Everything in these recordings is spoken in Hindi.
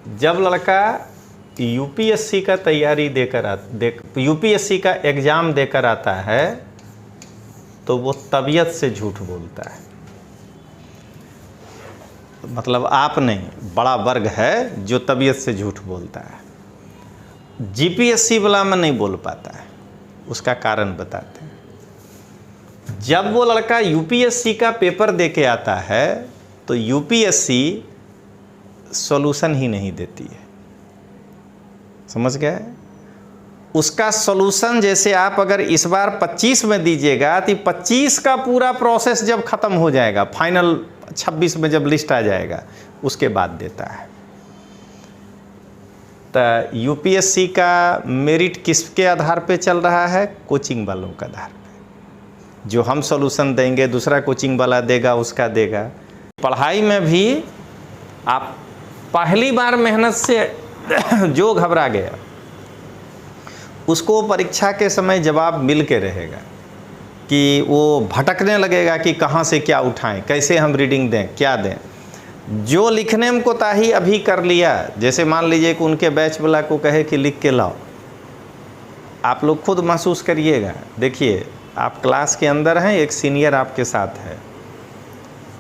जब लड़का यूपीएससी का तैयारी यूपीएससी का एग्ज़ाम देकर आता है तो वो तबीयत से झूठ बोलता है। मतलब आप नहीं, बड़ा वर्ग है जो तबीयत से झूठ बोलता है। जीपीएससी वाला में नहीं बोल पाता है, उसका कारण बताते हैं। जब वो लड़का यूपीएससी का पेपर दे के आता है तो यूपीएससी सॉल्यूशन ही नहीं देती है, समझ गए? उसका सॉल्यूशन जैसे आप अगर इस बार 25 में दीजिएगा तो 25 का पूरा प्रोसेस जब ख़त्म हो जाएगा, फाइनल 26 में जब लिस्ट आ जाएगा उसके बाद देता है। तो यूपीएससी का मेरिट किसके आधार पे चल रहा है? कोचिंग वालों के आधार पे। जो हम सॉल्यूशन देंगे दूसरा कोचिंग वाला देगा, उसका देगा। पढ़ाई में भी आप पहली बार मेहनत से जो घबरा गया उसको परीक्षा के समय जवाब मिल के रहेगा कि वो भटकने लगेगा कि कहाँ से क्या उठाएं, कैसे हम रीडिंग दें, क्या दें। जो लिखने में कोताही अभी कर लिया, जैसे मान लीजिए कि उनके बैच वाला को कहे कि लिख के लाओ, आप लोग खुद महसूस करिएगा। देखिए आप क्लास के अंदर हैं, एक सीनियर आपके साथ है,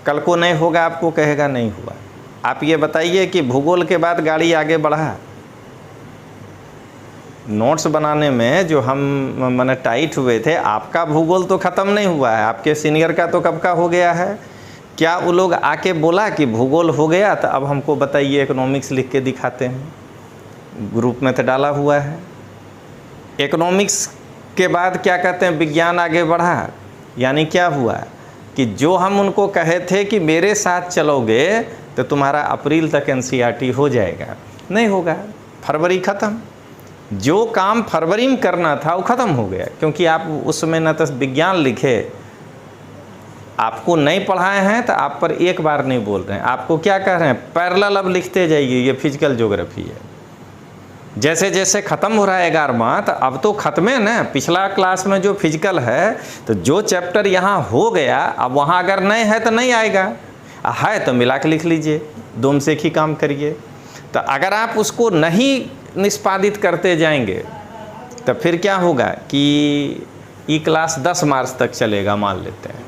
कल को नहीं होगा आपको कहेगा नहीं हुआ। आप ये बताइए कि भूगोल के बाद गाड़ी आगे बढ़ा, नोट्स बनाने में जो हम माने टाइट हुए थे, आपका भूगोल तो ख़त्म नहीं हुआ है, आपके सीनियर का तो कब का हो गया है। क्या वो लोग आके बोला कि भूगोल हो गया तो अब हमको बताइए इकोनॉमिक्स लिख के दिखाते हैं? ग्रुप में तो डाला हुआ है। इकोनॉमिक्स के बाद क्या कहते हैं, विज्ञान आगे बढ़ा, यानी क्या हुआ कि जो हम उनको कहे थे कि मेरे साथ चलोगे तो तुम्हारा अप्रैल तक एनसीईआरटी हो जाएगा, नहीं होगा, फरवरी ख़त्म। जो काम फरवरी में करना था वो ख़त्म हो गया, क्योंकि आप उस समय न तो विज्ञान लिखे, आपको नहीं पढ़ाए हैं तो आप पर एक बार नहीं बोल रहे हैं, आपको क्या कह रहे हैं, पैरेलल अब लिखते जाइए, ये फिजिकल ज्योग्राफी है। जैसे जैसे ख़त्म हो रहा है 11वां, तो अब तो ख़त्म है ना, पिछला क्लास में जो फिजिकल है तो जो चैप्टर यहाँ हो गया अब वहाँ अगर नहीं है तो नहीं आएगा, है तो मिला के लिख लीजिए, दोनों से एक ही काम करिए। तो अगर आप उसको नहीं निष्पादित करते जाएंगे तो फिर क्या होगा कि ये क्लास 10 मार्च तक चलेगा मान लेते हैं,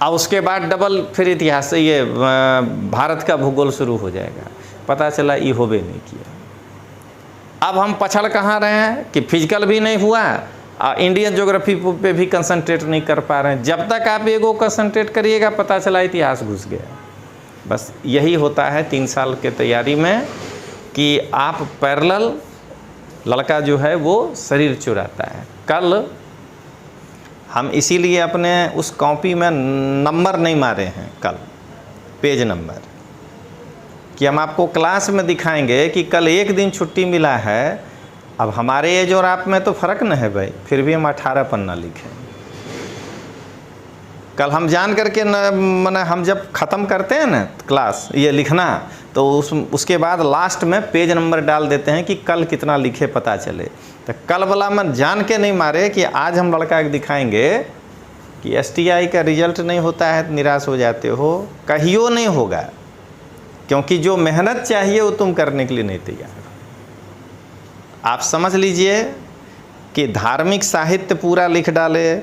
और उसके बाद डबल फिर इतिहास ये भारत का भूगोल शुरू हो जाएगा, पता चला ये होबे नहीं किया। अब हम पछड़ कहाँ रहे हैं कि फिजिकल भी नहीं हुआ और इंडियन ज्योग्राफी पे भी कंसंट्रेट नहीं कर पा रहे हैं। जब तक आप एगो कंसंट्रेट करिएगा पता चला इतिहास घुस गया। बस यही होता है 3 साल के तैयारी में कि आप पैरेलल, लड़का जो है वो शरीर चुराता है। कल हम इसीलिए अपने उस कॉपी में नंबर नहीं मारे हैं, कल पेज नंबर, कि हम आपको क्लास में दिखाएंगे कि कल एक दिन छुट्टी मिला है। अब हमारे एज और आप में तो फ़र्क न है भाई, फिर भी हम 18 पन्ना लिखें। कल हम जान करके न हम जब ख़त्म करते हैं ना क्लास ये लिखना, तो उसके बाद लास्ट में पेज नंबर डाल देते हैं कि कल कितना लिखे पता चले। तो कल वाला में जान के नहीं मारे कि आज हम लड़का एक दिखाएंगे कि STI का रिजल्ट नहीं होता है तो निराश हो जाते हो, कहियो नहीं होगा, क्योंकि जो मेहनत चाहिए वो तुम करने के लिए नहीं तैयार। आप समझ लीजिए कि धार्मिक साहित्य पूरा लिख डाले,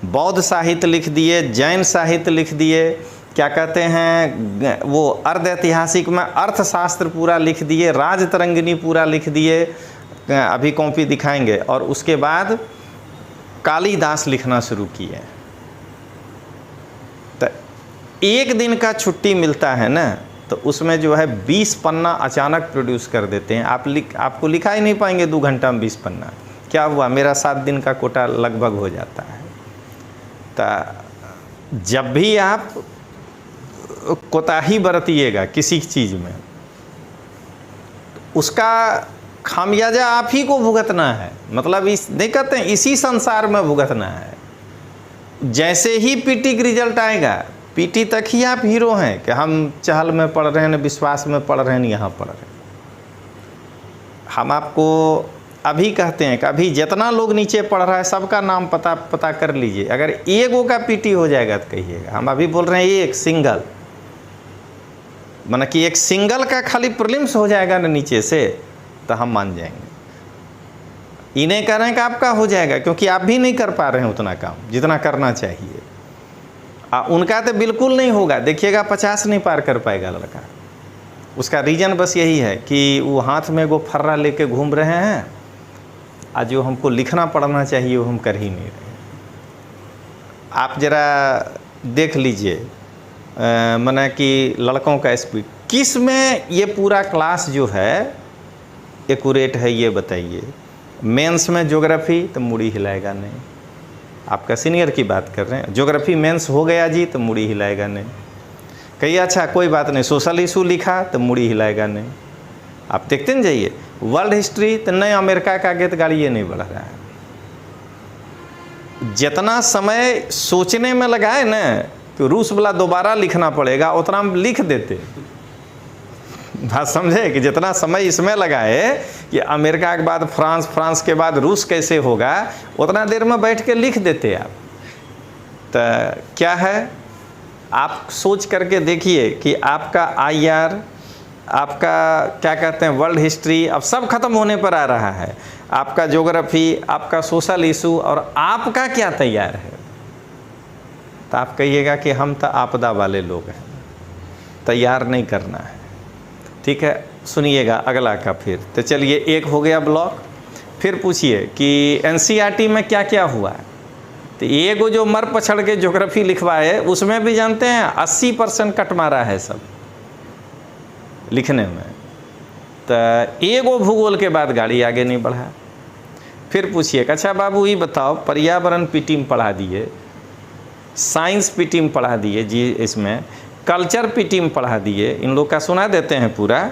बौद्ध साहित्य लिख दिए, जैन साहित्य लिख दिए, क्या कहते हैं वो अर्ध ऐतिहासिक में अर्थशास्त्र पूरा लिख दिए, राजतरंगिणी पूरा लिख दिए, अभी कॉपी दिखाएंगे, और उसके बाद कालिदास लिखना शुरू किए। तो एक दिन का छुट्टी मिलता है ना, तो उसमें जो है 20 पन्ना अचानक प्रोड्यूस कर देते हैं। आपको लिखा ही नहीं पाएंगे 2 घंटा में 20 पन्ना। क्या हुआ, मेरा 7 दिन का कोटा लगभग हो जाता है। तो जब भी आप कोताही बरतिएगा किसी चीज़ में, उसका खामियाजा आप ही को भुगतना है। मतलब इस नहीं कहते हैं इसी संसार में भुगतना है। जैसे ही पीटी का रिजल्ट आएगा, पीटी तक ही आप हीरो हैं कि हम चहल में पढ़ रहे हैं, विश्वास में पढ़ रहे हैं, यहाँ पढ़ रहे हैं। हम आपको अभी कहते हैं कि अभी जितना लोग नीचे पढ़ रहा है सबका नाम पता कर लीजिए। अगर एगो का पीटी हो जाएगा तो कहिएगा। हम अभी बोल रहे हैं एक सिंगल, माना कि एक सिंगल का खाली प्रीलिम्स हो जाएगा ना नीचे से, तो हम मान जाएंगे। इन्हें कह रहे हैं कि आपका हो जाएगा, क्योंकि आप भी नहीं कर पा रहे हैं उतना काम जितना करना चाहिए। उनका तो बिल्कुल नहीं होगा, देखिएगा 50 नहीं पार कर पाएगा लड़का। उसका रीज़न बस यही है कि वो हाथ में वो फर्रा लेके घूम रहे हैं, और जो हमको लिखना पढ़ना चाहिए वो हम कर ही नहीं रहे। आप ज़रा देख लीजिए माना कि लड़कों का स्पीड किस में ये पूरा क्लास जो है एक्यूरेट है, ये बताइए। मेंस में ज्योग्राफी तो मुड़ी हिलाएगा नहीं, आपका सीनियर की बात कर रहे हैं। ज्योग्राफी मेंस हो गया जी तो मुड़ी हिलाएगा नहीं। कहिए अच्छा कोई बात नहीं, सोशल इशू लिखा तो मुड़ी हिलाएगा नहीं। आप देखते न जाइए वर्ल्ड हिस्ट्री तो नहीं, अमेरिका का आगे तो गाड़ी ये नहीं बढ़ रहा है। जितना समय सोचने में लगाए ना कि रूस वाला दोबारा लिखना पड़ेगा, उतना हम लिख देते। बात समझे कि जितना समय इसमें लगाए कि अमेरिका के बाद फ्रांस, फ्रांस के बाद रूस कैसे होगा, उतना देर में बैठ के लिख देते आप। तो क्या है, आप सोच करके देखिए कि आपका IR, आपका क्या कहते हैं वर्ल्ड हिस्ट्री, अब सब खत्म होने पर आ रहा है। आपका ज्योग्राफी, आपका सोशल इशू, और आपका क्या तैयार है। तो आप कहिएगा कि हम तो आपदा वाले लोग हैं, तैयार नहीं करना है। ठीक है, सुनिएगा अगला का फिर। तो चलिए, एक हो गया ब्लॉक। फिर पूछिए कि NCERT में क्या क्या हुआ है। तो एक जो मर पछड़ के ज्योग्राफी लिखवाए, उसमें भी जानते हैं 80% कट मारा है सब लिखने में। तो एगो भूगोल के बाद गाड़ी आगे नहीं बढ़ा। फिर पूछिए अच्छा बाबू ये बताओ, पर्यावरण पीटी में पढ़ा दिए, साइंस पीटी में पढ़ा दिए जी, इसमें कल्चर पीटी में पढ़ा दिए, इन लोग का सुना देते हैं पूरा,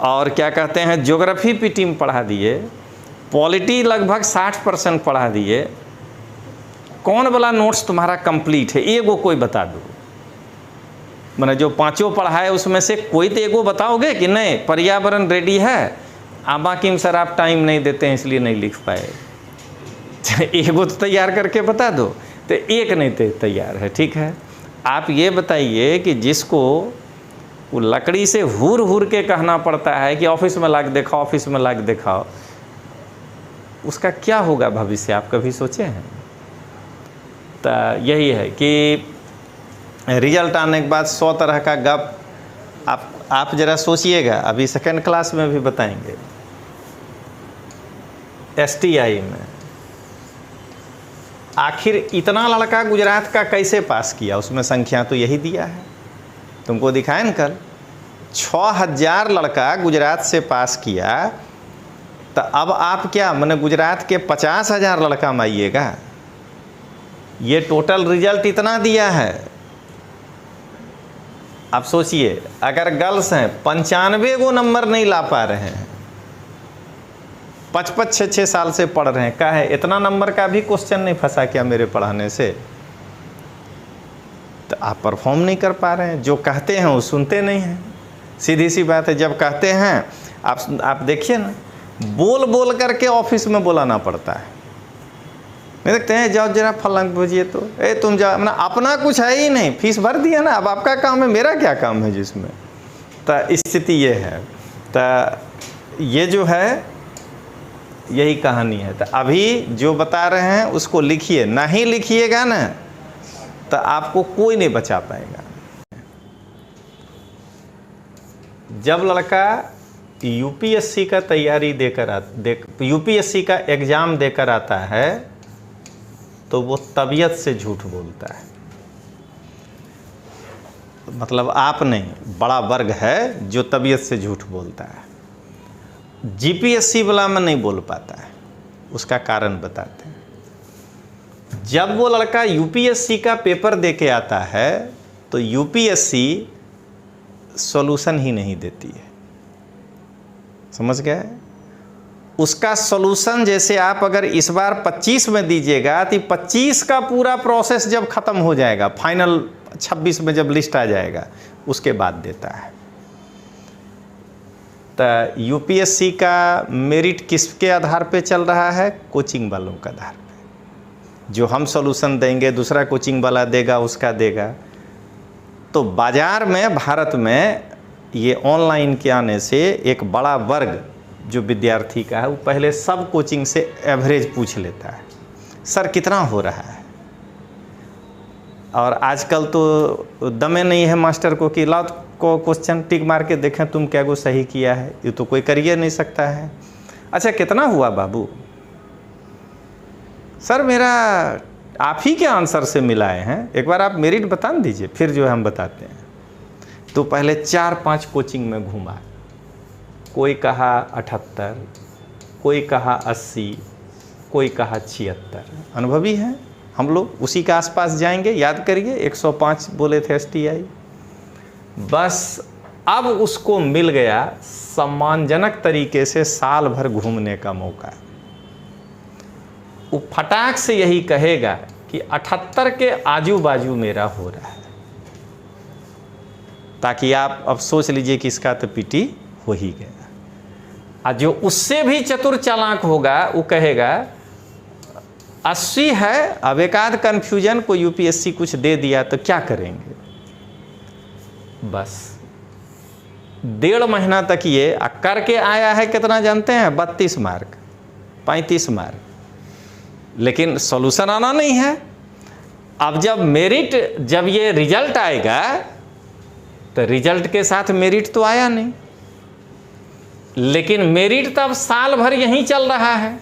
और क्या कहते हैं ज्योग्राफी पीटी में पढ़ा दिए, पॉलिटी लगभग 60% पढ़ा दिए। कौन वाला नोट्स तुम्हारा कंप्लीट है, एगो कोई बता दो। मैंने जो पांचों पढ़ा है उसमें से कोई तो एगो बताओगे कि नहीं पर्यावरण रेडी है, बाकी में सर आप टाइम नहीं देते हैं इसलिए नहीं लिख पाए। एगो तो तैयार करके बता दो, तो एक नहीं तैयार है। ठीक है, आप ये बताइए कि जिसको वो लकड़ी से हुर हुर के कहना पड़ता है कि ऑफिस में लाके दिखाओ, ऑफिस में लाके दिखाओ, उसका क्या होगा भविष्य, आप कभी सोचे हैं। तो यही है कि रिजल्ट आने के बाद 100 तरह का गप आप ज़रा सोचिएगा। अभी सेकंड क्लास में भी बताएंगे। STI में आखिर इतना लड़का गुजरात का कैसे पास किया, उसमें संख्या तो यही दिया है, तुमको दिखाए न कल। 6000 लड़का गुजरात से पास किया, तो अब आप क्या मैंने गुजरात के 50,000 लड़का में आइएगा। ये टोटल रिजल्ट इतना दिया है। आप सोचिए अगर गर्ल्स हैं 95 गो नंबर नहीं ला पा रहे हैं, 5-5, 6-6 साल से पढ़ रहे हैं, क्या है इतना नंबर का भी क्वेश्चन नहीं फंसा क्या मेरे पढ़ाने से। तो आप परफॉर्म नहीं कर पा रहे हैं, जो कहते हैं वो सुनते नहीं हैं। सीधी सी बात है, जब कहते हैं आप देखिए ना, बोल बोल करके ऑफिस में बुलाना पड़ता है। नहीं देखते हैं जाओ जरा फलांग भेजिए, तो तुम जाओ, मतलब अपना कुछ है ही नहीं, फीस भर दिया ना, अब आपका काम है, मेरा क्या काम है जिसमें। तो स्थिति ये है। तो ये जो है यही कहानी है। तो अभी जो बता रहे हैं उसको लिखिए, नहीं लिखिएगा ना तो आपको कोई नहीं बचा पाएगा। जब लड़का UPSC का तैयारी UPSC का एग्ज़ाम देकर आता है तो वो तबीयत से झूठ बोलता है। मतलब आप नहीं, बड़ा वर्ग है जो तबीयत से झूठ बोलता है। GPSC वाला में नहीं बोल पाता है, उसका कारण बताते हैं। जब वो लड़का UPSC का पेपर दे के आता है तो UPSC सॉल्यूशन ही नहीं देती है, समझ गए। उसका सॉल्यूशन जैसे आप अगर इस बार 25 में दीजिएगा तो 25 का पूरा प्रोसेस जब ख़त्म हो जाएगा, फाइनल 26 में जब लिस्ट आ जाएगा उसके बाद देता है। तो UPSC का मेरिट किसके आधार पे चल रहा है, कोचिंग वालों के आधार पे। जो हम सॉल्यूशन देंगे दूसरा कोचिंग वाला देगा, उसका देगा। तो बाज़ार में भारत में ये ऑनलाइन के आने से एक बड़ा वर्ग जो विद्यार्थी का है वो पहले सब कोचिंग से एवरेज पूछ लेता है, सर कितना हो रहा है। और आजकल तो दमे नहीं है मास्टर को कि लाओ को क्वेश्चन टिक मार के देखें तुम क्या को सही किया है, ये तो कोई कर ही नहीं सकता है। अच्छा कितना हुआ बाबू, सर मेरा आप ही के आंसर से मिलाए हैं, एक बार आप मेरिट बता दीजिए फिर जो है हम बताते हैं। तो पहले 4-5 कोचिंग में घूमा, कोई कहा 78, कोई कहा 80, कोई कहा 76। अनुभवी हैं हम लोग, उसी के आसपास जाएंगे। याद करिए 105 बोले थे STI। बस अब उसको मिल गया सम्मानजनक तरीके से साल भर घूमने का मौका। वो फटाक से यही कहेगा कि 78 के आजू बाजू मेरा हो रहा है, ताकि आप अब सोच लीजिए कि इसका तो पीटी हो ही गया। और जो उससे भी चतुर चालाक होगा वो कहेगा 80 है, अब एक आध कन्फ्यूजन को UPSC कुछ दे दिया तो क्या करेंगे। बस 1.5 महीना तक ये करके आया है, कितना जानते हैं, 32 मार्क 35 मार्क, लेकिन सॉल्यूशन आना नहीं है। अब जब ये रिजल्ट आएगा तो रिजल्ट के साथ मेरिट तो आया नहीं, लेकिन मेरिट तब साल भर यहीं चल रहा है।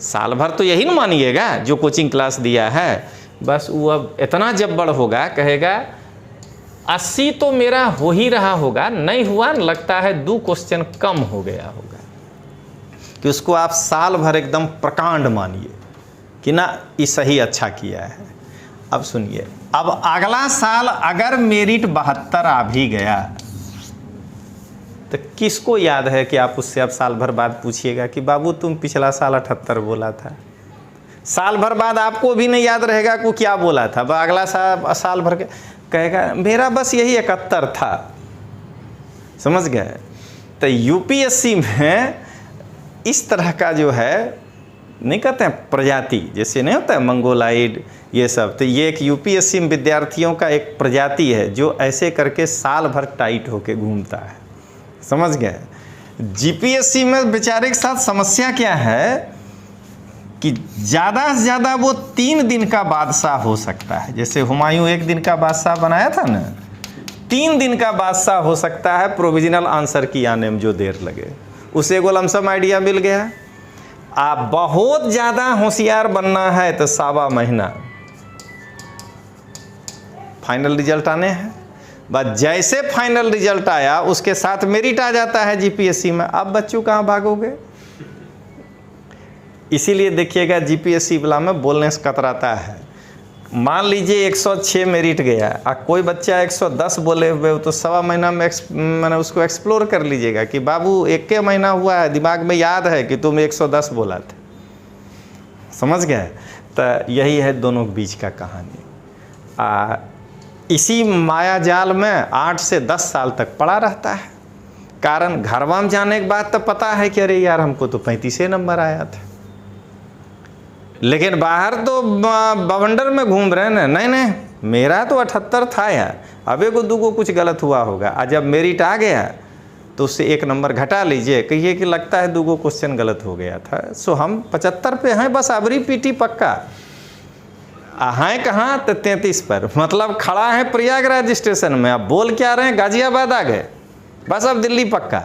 साल भर तो यही ना मानिएगा जो कोचिंग क्लास दिया है। बस वो अब इतना जब्बड़ होगा, कहेगा 80 तो मेरा हो ही रहा होगा, नहीं हुआ लगता है 2 क्वेश्चन कम हो गया होगा, कि उसको आप साल भर एकदम प्रकांड मानिए कि ना ये सही अच्छा किया है। अब सुनिए, अब अगला साल अगर मेरिट 72 आ भी गया तो किसको याद है कि आप उससे अब साल भर बाद पूछिएगा कि बाबू तुम पिछला साल 78 बोला था। साल भर बाद आपको भी नहीं याद रहेगा को क्या बोला था। अगला साल भर के कहेगा मेरा बस यही 71 था। समझ गए। तो UPSC में इस तरह का जो है, नहीं कहते हैं प्रजाति, जैसे नहीं होता है मंगोलाइड ये सब, तो ये एक UPSC में विद्यार्थियों का एक प्रजाति है जो ऐसे करके साल भर टाइट होके घूमता है। समझ गए। GPSC में बेचारे के साथ समस्या क्या है कि ज़्यादा से ज़्यादा वो 3 दिन का बादशाह हो सकता है। जैसे हुमायूं 1 दिन का बादशाह बनाया था ना, 3 दिन का बादशाह हो सकता है प्रोविजनल आंसर की आने में जो देर लगे। उसे एगो लमसम आइडिया मिल गया। आप बहुत ज़्यादा होशियार बनना है तो 1.25 महीना फाइनल रिजल्ट आने हैं। बस जैसे फाइनल रिजल्ट आया उसके साथ मेरिट आ जाता है GPSC में। अब बच्चों कहाँ भागोगे। इसीलिए देखिएगा GPSC वाला में बोलने से कतराता है। मान लीजिए 106 मेरिट गया और कोई बच्चा 110 बोले हुए, तो 1.25 महीना में मैंने उसको एक्सप्लोर कर लीजिएगा कि बाबू 1 महीना हुआ है, दिमाग में याद है कि तुम 110 बोला था। समझ गए। तो यही है दोनों के बीच का कहानी। इसी माया जाल में 8 से 10 साल तक पड़ा रहता है। कारण घरवा में जाने के बाद तो पता है कि अरे यार हमको तो 35 नंबर आया था, लेकिन बाहर तो बवंडर में घूम रहे हैं। नहीं मेरा तो 78 था यार, अब 1-2 कुछ गलत हुआ होगा। और जब मेरिट आ गया तो उससे 1 नंबर घटा लीजिए, कहिए कि लगता है 2 क्वेश्चन गलत हो गया था। सो हम 75 पे हैं, बस अबरी पीटी पक्का हैं कहाँ तो 33 पर। मतलब खड़ा है प्रयागराज स्टेशन में, अब बोल क्या रहे हैं गाजियाबाद आ गए, बस अब दिल्ली पक्का।